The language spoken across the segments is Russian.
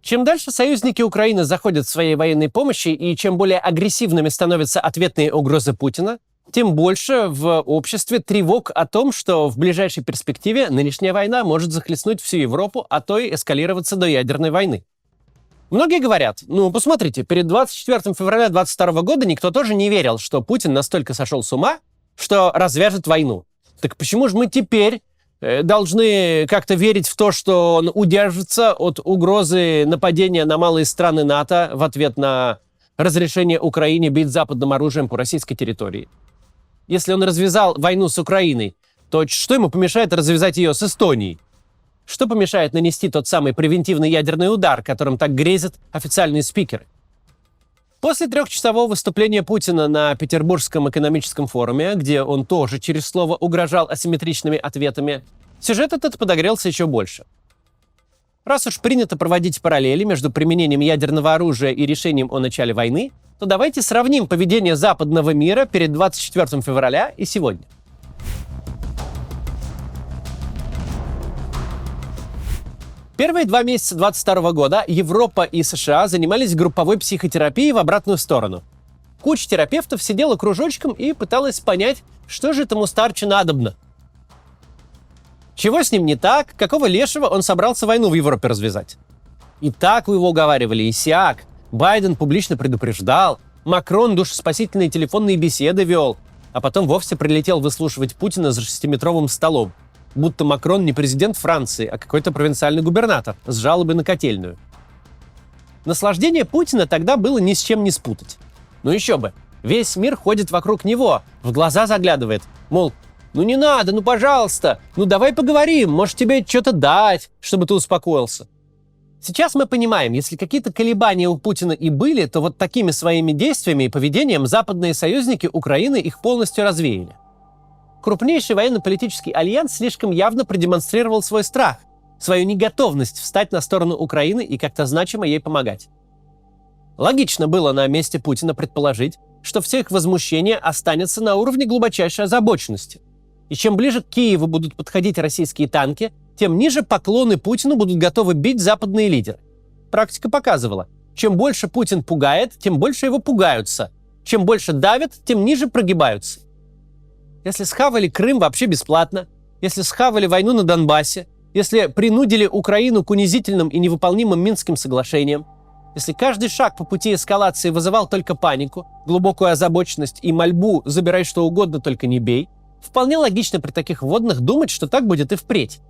Чем дальше союзники Украины заходят в своей военной помощи и чем более агрессивными становятся ответные угрозы Путина, тем больше в обществе тревог о том, что в ближайшей перспективе нынешняя война может захлестнуть всю Европу, а то и эскалироваться до ядерной войны. Многие говорят, посмотрите, перед 24 февраля 2022 года никто тоже не верил, что Путин настолько сошел с ума, что развяжет войну. Так почему же мы теперь должны как-то верить в то, что он удержится от угрозы нападения на малые страны НАТО в ответ на разрешение Украине бить западным оружием по российской территории? Если он развязал войну с Украиной, то что ему помешает развязать ее с Эстонией? Что помешает нанести тот самый превентивный ядерный удар, которым так грезят официальные спикеры? После трехчасового выступления Путина на Петербургском экономическом форуме, где он тоже через слово угрожал асимметричными ответами, сюжет этот подогрелся еще больше. Раз уж принято проводить параллели между применением ядерного оружия и решением о начале войны, то давайте сравним поведение западного мира перед 24 февраля и сегодня. Первые 2 месяца 2022 года Европа и США занимались групповой психотерапией в обратную сторону. Куча терапевтов сидела кружочком и пыталась понять, что же этому старче надобно. Чего с ним не так, какого лешего он собрался войну в Европе развязать. И так его уговаривали, и сяк. Байден публично предупреждал, Макрон душеспасительные телефонные беседы вел, а потом вовсе прилетел выслушивать Путина за 6-метровым столом. Будто Макрон не президент Франции, а какой-то провинциальный губернатор с жалобой на котельную. Наслаждение Путина тогда было ни с чем не спутать. Ну еще бы, весь мир ходит вокруг него, в глаза заглядывает, мол, не надо, пожалуйста, давай поговорим, может тебе что-то дать, чтобы ты успокоился. Сейчас мы понимаем, если какие-то колебания у Путина и были, то вот такими своими действиями и поведением западные союзники Украины их полностью развеяли. Крупнейший военно-политический альянс слишком явно продемонстрировал свой страх, свою неготовность встать на сторону Украины и как-то значимо ей помогать. Логично было на месте Путина предположить, что все их возмущения останется на уровне глубочайшей озабоченности. И чем ближе к Киеву будут подходить российские танки, тем ниже поклоны Путину будут готовы бить западные лидеры. Практика показывала, чем больше Путин пугает, тем больше его пугаются. Чем больше давят, тем ниже прогибаются. Если схавали Крым вообще бесплатно, если схавали войну на Донбассе, если принудили Украину к унизительным и невыполнимым Минским соглашениям, если каждый шаг по пути эскалации вызывал только панику, глубокую озабоченность и мольбу «забирай что угодно, только не бей», вполне логично при таких вводных думать, что так будет и впредь.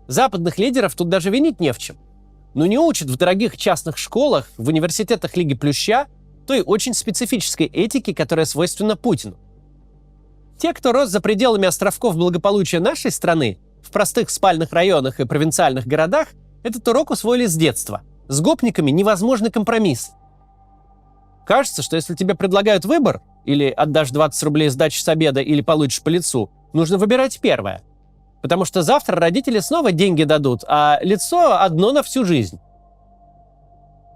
Западных лидеров тут даже винить не в чем. Не учат в дорогих частных школах, в университетах Лиги Плюща той очень специфической этики, которая свойственна Путину. Те, кто рос за пределами островков благополучия нашей страны, в простых спальных районах и провинциальных городах, этот урок усвоили с детства. С гопниками невозможны компромиссы. Кажется, что если тебе предлагают выбор, или отдашь 20 рублей сдачи с обеда, или получишь по лицу, нужно выбирать первое. Потому что завтра родители снова деньги дадут, а лицо одно на всю жизнь.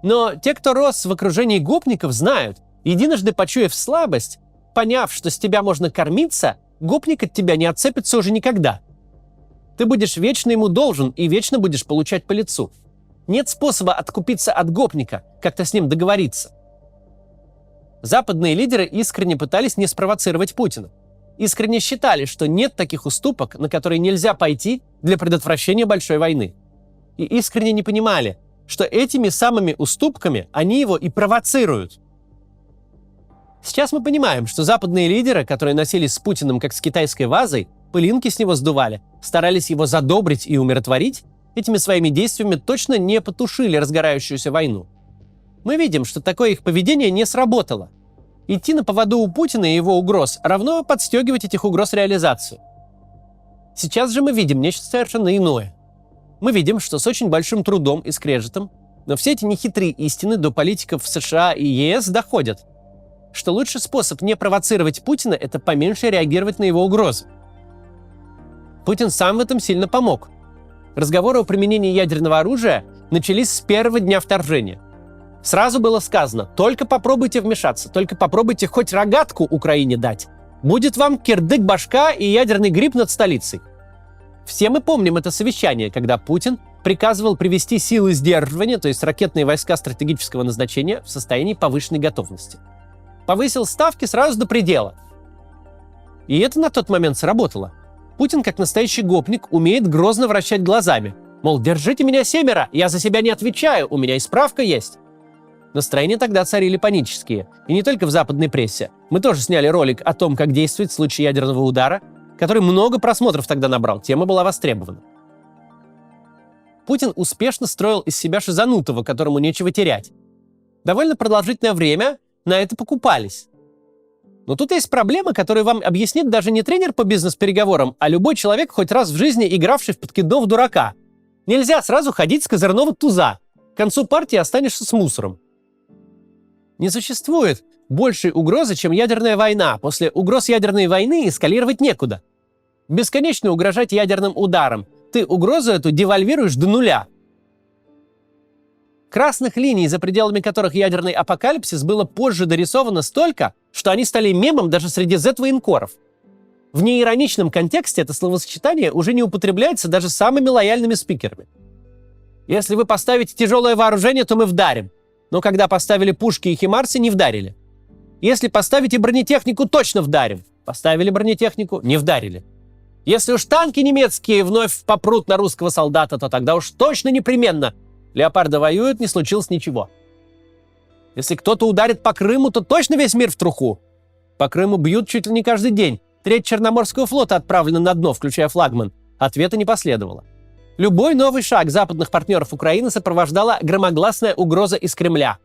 Но те, кто рос в окружении гопников, знают, единожды почуяв слабость, поняв, что с тебя можно кормиться, гопник от тебя не отцепится уже никогда. Ты будешь вечно ему должен и вечно будешь получать по лицу. Нет способа откупиться от гопника, как-то с ним договориться. Западные лидеры искренне пытались не спровоцировать Путина. Искренне считали, что нет таких уступок, на которые нельзя пойти для предотвращения большой войны. И искренне не понимали, что этими самыми уступками они его и провоцируют. Сейчас мы понимаем, что западные лидеры, которые носились с Путиным как с китайской вазой, пылинки с него сдували, старались его задобрить и умиротворить, этими своими действиями точно не потушили разгорающуюся войну. Мы видим, что такое их поведение не сработало. Идти на поводу у Путина и его угроз равно подстегивать этих угроз реализацию. Сейчас же мы видим нечто совершенно иное. Мы видим, что с очень большим трудом и скрежетом, но все эти нехитрые истины до политиков в США и ЕС доходят, что лучший способ не провоцировать Путина – это поменьше реагировать на его угрозы. Путин сам в этом сильно помог. Разговоры о применении ядерного оружия начались с первого дня вторжения. Сразу было сказано: только попробуйте вмешаться, только попробуйте хоть рогатку Украине дать. Будет вам кирдык-башка и ядерный гриб над столицей. Все мы помним это совещание, когда Путин приказывал привести силы сдерживания, то есть ракетные войска стратегического назначения, в состоянии повышенной готовности. Повысил ставки сразу до предела. И это на тот момент сработало. Путин, как настоящий гопник, умеет грозно вращать глазами. Мол, держите меня, семеро, я за себя не отвечаю, у меня и справка есть. Настроения тогда царили панические. И не только в западной прессе. Мы тоже сняли ролик о том, как действовать в случае ядерного удара, который много просмотров тогда набрал, тема была востребована. Путин успешно строил из себя шизанутого, которому нечего терять. Довольно продолжительное время на это покупались. Но тут есть проблема, которую вам объяснит даже не тренер по бизнес-переговорам, а любой человек, хоть раз в жизни игравший в подкидного дурака. Нельзя сразу ходить с козырного туза. К концу партии останешься с мусором. Не существует большей угрозы, чем ядерная война. После угроз ядерной войны эскалировать некуда. Бесконечно угрожать ядерным ударом. Ты угрозу эту девальвируешь до нуля. Красных линий, за пределами которых ядерный апокалипсис, было позже дорисовано столько, что они стали мемом даже среди Z-военкоров. В неироничном контексте это словосочетание уже не употребляется даже самыми лояльными спикерами. Если вы поставите тяжелое вооружение, то мы вдарим. Но когда поставили пушки и химарсы, не вдарили. Если поставите бронетехнику, точно вдарим. Поставили бронетехнику, не вдарили. Если уж танки немецкие вновь попрут на русского солдата, то тогда уж точно непременно. Леопарды воюют, не случилось ничего. Если кто-то ударит по Крыму, то точно весь мир в труху. По Крыму бьют чуть ли не каждый день. Треть Черноморского флота отправлена на дно, включая флагман. Ответа не последовало. Любой новый шаг западных партнеров Украины сопровождала громогласная угроза из Кремля.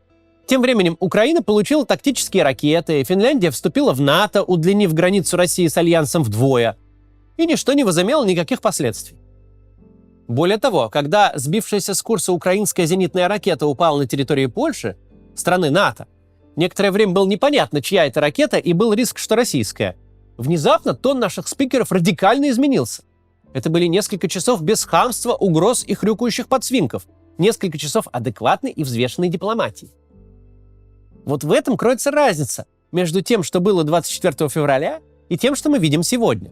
Тем временем Украина получила тактические ракеты, Финляндия вступила в НАТО, удлинив границу России с альянсом вдвое. И ничто не возымело никаких последствий. Более того, когда сбившаяся с курса украинская зенитная ракета упала на территории Польши, страны НАТО, некоторое время было непонятно, чья это ракета, и был риск, что российская. Внезапно тон наших спикеров радикально изменился. Это были несколько часов без хамства, угроз и хрюкающих подсвинков. Несколько часов адекватной и взвешенной дипломатии. Вот в этом кроется разница между тем, что было 24 февраля, и тем, что мы видим сегодня.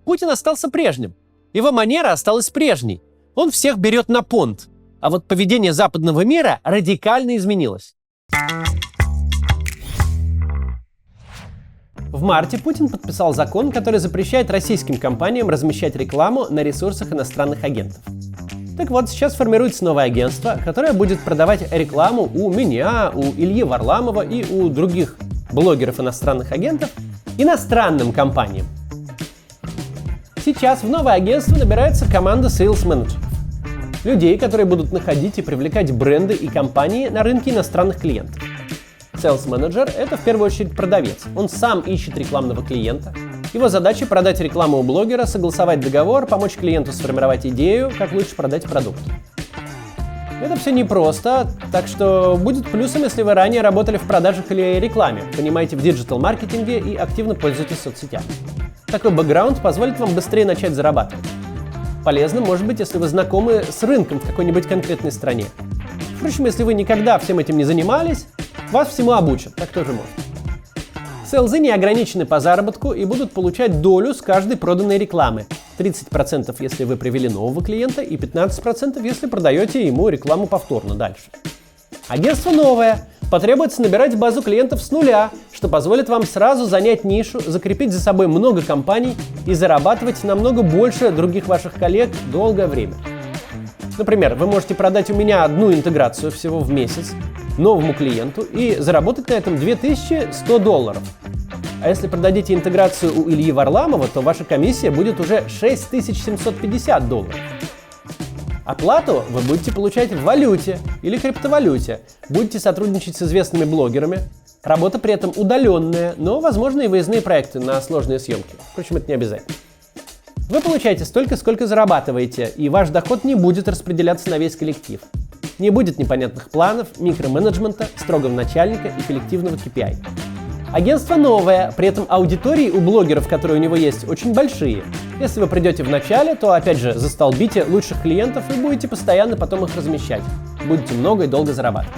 Путин остался прежним. Его манера осталась прежней. Он всех берет на понт. А вот поведение западного мира радикально изменилось. В марте Путин подписал закон, который запрещает российским компаниям размещать рекламу на ресурсах иностранных агентов. Так вот, сейчас формируется новое агентство, которое будет продавать рекламу у меня, у Ильи Варламова и у других блогеров иностранных агентов иностранным компаниям. Сейчас в новое агентство набирается команда сейлс-менеджеров. Людей, которые будут находить и привлекать бренды и компании на рынке иностранных клиентов. Сейлс-менеджер — это в первую очередь продавец. Он сам ищет рекламного клиента. Его задача — продать рекламу у блогера, согласовать договор, помочь клиенту сформировать идею, как лучше продать продукт. Это все непросто, так что будет плюсом, если вы ранее работали в продажах или рекламе, понимаете в диджитал-маркетинге и активно пользуетесь соцсетями. Такой бэкграунд позволит вам быстрее начать зарабатывать. Полезно может быть, если вы знакомы с рынком в какой-нибудь конкретной стране. Впрочем, если вы никогда всем этим не занимались, вас всему обучат, так тоже можно. Селзы не ограничены по заработку и будут получать долю с каждой проданной рекламы. 30% если вы привели нового клиента и 15% если продаете ему рекламу повторно дальше. Агентство новое. Потребуется набирать базу клиентов с нуля, что позволит вам сразу занять нишу, закрепить за собой много компаний и зарабатывать намного больше других ваших коллег долгое время. Например, вы можете продать у меня одну интеграцию всего в месяц новому клиенту и заработать на этом $2100. А если продадите интеграцию у Ильи Варламова, то ваша комиссия будет уже $6750. Оплату вы будете получать в валюте или криптовалюте, будете сотрудничать с известными блогерами. Работа при этом удаленная, но возможны и выездные проекты на сложные съемки. Впрочем, это не обязательно. Вы получаете столько, сколько зарабатываете, и ваш доход не будет распределяться на весь коллектив. Не будет непонятных планов, микроменеджмента, строгого начальника и коллективного KPI. Агентство новое, при этом аудитории у блогеров, которые у него есть, очень большие. Если вы придете в начале, то опять же застолбите лучших клиентов и будете постоянно потом их размещать. Будете много и долго зарабатывать.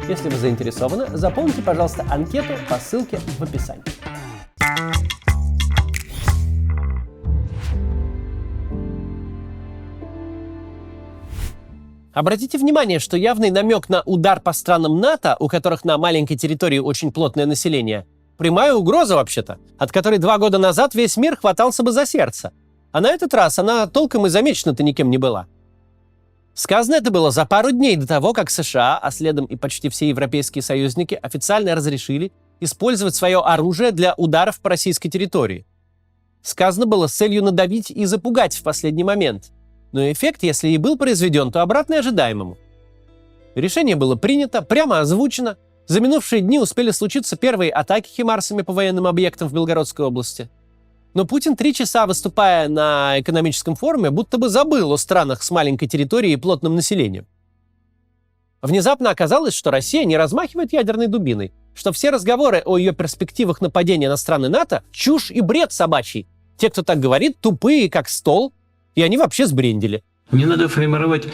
Если вы заинтересованы, заполните, пожалуйста, анкету по ссылке в описании. Обратите внимание, что явный намек на удар по странам НАТО, у которых на маленькой территории очень плотное население, прямая угроза вообще-то, от которой 2 года назад весь мир хватался бы за сердце. А на этот раз она толком и замечена-то никем не была. Сказано это было за пару дней до того, как США, а следом и почти все европейские союзники, официально разрешили использовать свое оружие для ударов по российской территории. Сказано было с целью надавить и запугать в последний момент. Но эффект, если и был произведен, то обратный ожидаемому. Решение было принято, прямо озвучено. За минувшие дни успели случиться первые атаки химарсами по военным объектам в Белгородской области. Но Путин 3 часа, выступая на экономическом форуме, будто бы забыл о странах с маленькой территорией и плотным населением. Внезапно оказалось, что Россия не размахивает ядерной дубиной, что все разговоры о ее перспективах нападения на страны НАТО – чушь и бред собачий. Те, кто так говорит, тупые, как стол, и они вообще сбрендили. Не надо формировать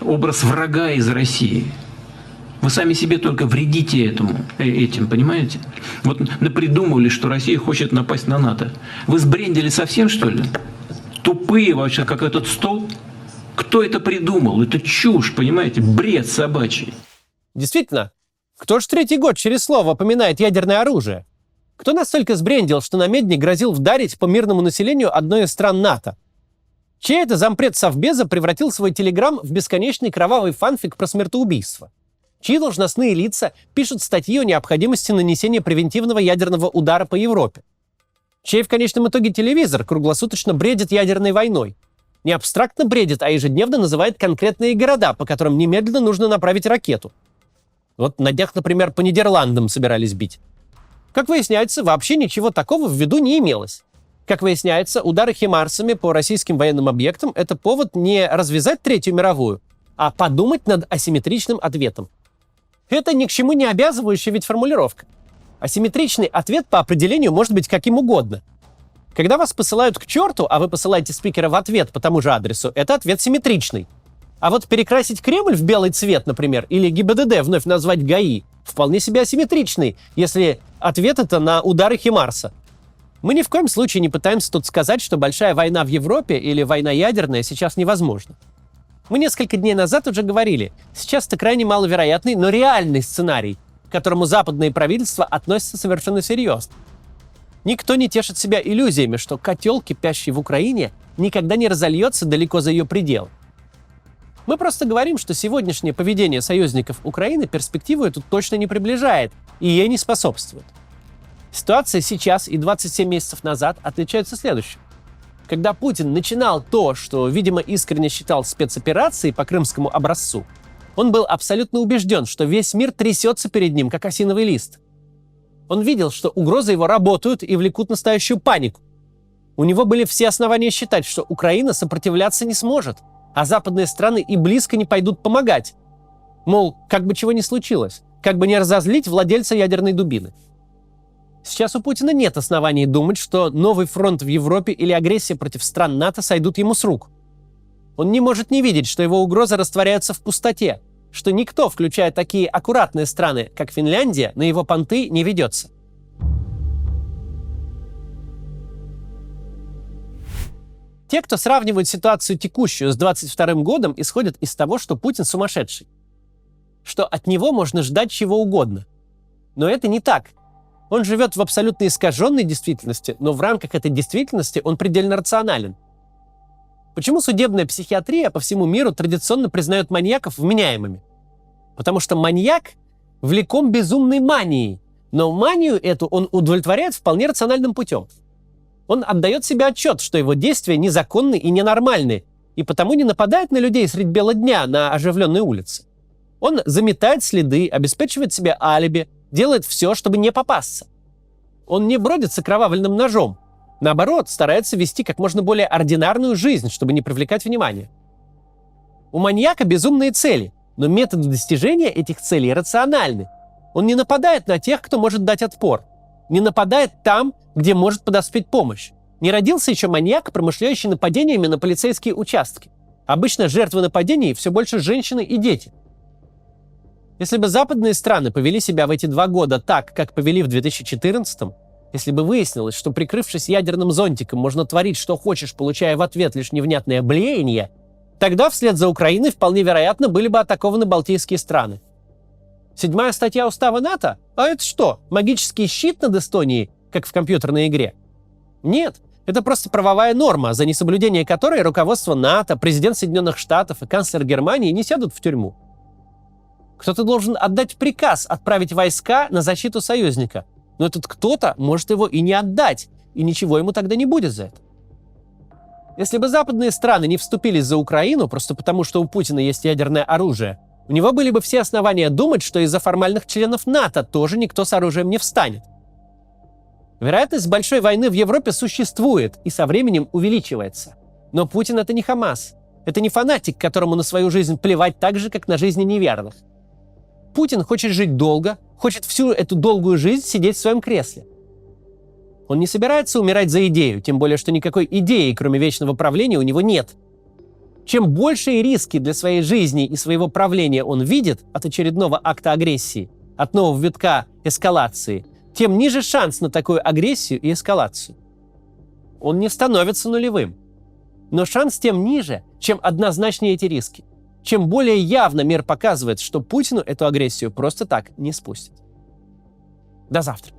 образ врага из России. Вы сами себе только вредите этим, понимаете? Вот напридумывали, что Россия хочет напасть на НАТО. Вы сбрендили совсем, что ли? Тупые вообще, как этот стол? Кто это придумал? Это чушь, понимаете? Бред собачий. Действительно, кто ж 3-й год через слово поминает ядерное оружие? Кто настолько сбрендил, что на Медне грозил вдарить по мирному населению одной из стран НАТО? Чей это зампред Совбеза превратил свой телеграм в бесконечный кровавый фанфик про смертоубийство? Чьи должностные лица пишут статьи о необходимости нанесения превентивного ядерного удара по Европе? Чей в конечном итоге телевизор круглосуточно бредит ядерной войной? Не абстрактно бредит, а ежедневно называет конкретные города, по которым немедленно нужно направить ракету. Вот на днях, например, по Нидерландам собирались бить. Как выясняется, вообще ничего такого в виду не имелось. Как выясняется, удары химарсами по российским военным объектам – это повод не развязать Третью мировую, а подумать над асимметричным ответом. Это ни к чему не обязывающая ведь формулировка. Асимметричный ответ по определению может быть каким угодно. Когда вас посылают к черту, а вы посылаете спикера в ответ по тому же адресу, это ответ симметричный. А вот перекрасить Кремль в белый цвет, например, или ГИБДД вновь назвать ГАИ, вполне себе асимметричный, если ответ это на удары химарса. Мы ни в коем случае не пытаемся тут сказать, что большая война в Европе или война ядерная сейчас невозможна. Мы несколько дней назад уже говорили, сейчас это крайне маловероятный, но реальный сценарий, к которому западные правительства относятся совершенно серьезно. Никто не тешит себя иллюзиями, что котел, кипящий в Украине, никогда не разольется далеко за ее пределы. Мы просто говорим, что сегодняшнее поведение союзников Украины перспективу эту точно не приближает и ей не способствует. Ситуация сейчас и 27 месяцев назад отличаются следующим. Когда Путин начинал то, что, видимо, искренне считал спецоперацией по крымскому образцу, он был абсолютно убежден, что весь мир трясется перед ним, как осиновый лист. Он видел, что угрозы его работают и влекут настоящую панику. У него были все основания считать, что Украина сопротивляться не сможет, а западные страны и близко не пойдут помогать. Мол, как бы чего ни случилось, как бы не разозлить владельца ядерной дубины. Сейчас у Путина нет оснований думать, что новый фронт в Европе или агрессия против стран НАТО сойдут ему с рук. Он не может не видеть, что его угроза растворяется в пустоте, что никто, включая такие аккуратные страны, как Финляндия, на его понты не ведется. Те, кто сравнивают ситуацию текущую с 22 годом, исходят из того, что Путин сумасшедший. Что от него можно ждать чего угодно. Но это не так. Он живет в абсолютно искаженной действительности, но в рамках этой действительности он предельно рационален. Почему судебная психиатрия по всему миру традиционно признает маньяков вменяемыми? Потому что маньяк влеком безумной манией, но манию эту он удовлетворяет вполне рациональным путем. Он отдает себе отчет, что его действия незаконны и ненормальны, и потому не нападает на людей средь бела дня на оживленной улице. Он заметает следы, обеспечивает себе алиби, делает все, чтобы не попасться. Он не бродит с окровавленным ножом. Наоборот, старается вести как можно более ординарную жизнь, чтобы не привлекать внимания. У маньяка безумные цели, но методы достижения этих целей рациональны. Он не нападает на тех, кто может дать отпор. Не нападает там, где может подоспеть помощь. Не родился еще маньяк, промышляющий нападениями на полицейские участки. Обычно жертвы нападений все больше женщины и дети. Если бы западные страны повели себя в эти 2 года так, как повели в 2014-м, если бы выяснилось, что, прикрывшись ядерным зонтиком, можно творить, что хочешь, получая в ответ лишь невнятное блеяние, Тогда вслед за Украиной вполне вероятно были бы атакованы Балтийские страны. 7-я статья устава НАТО? А это что, магический щит над Эстонией, как в компьютерной игре? Нет, это просто правовая норма, за несоблюдение которой руководство НАТО, президент Соединенных Штатов и канцлер Германии не сядут в тюрьму. Кто-то должен отдать приказ отправить войска на защиту союзника. Но этот кто-то может его и не отдать, и ничего ему тогда не будет за это. Если бы западные страны не вступились за Украину просто потому, что у Путина есть ядерное оружие, у него были бы все основания думать, что из-за формальных членов НАТО тоже никто с оружием не встанет. Вероятность большой войны в Европе существует и со временем увеличивается. Но Путин — это не Хамас. Это не фанатик, которому на свою жизнь плевать так же, как на жизни неверных. Путин хочет жить долго, хочет всю эту долгую жизнь сидеть в своем кресле. Он не собирается умирать за идею, тем более, что никакой идеи, кроме вечного правления, у него нет. Чем большие риски для своей жизни и своего правления он видит от очередного акта агрессии, от нового витка эскалации, тем ниже шанс на такую агрессию и эскалацию. Он не становится нулевым. Но шанс тем ниже, чем однозначнее эти риски. Чем более явно мир показывает, что Путину эту агрессию просто так не спустят. До завтра.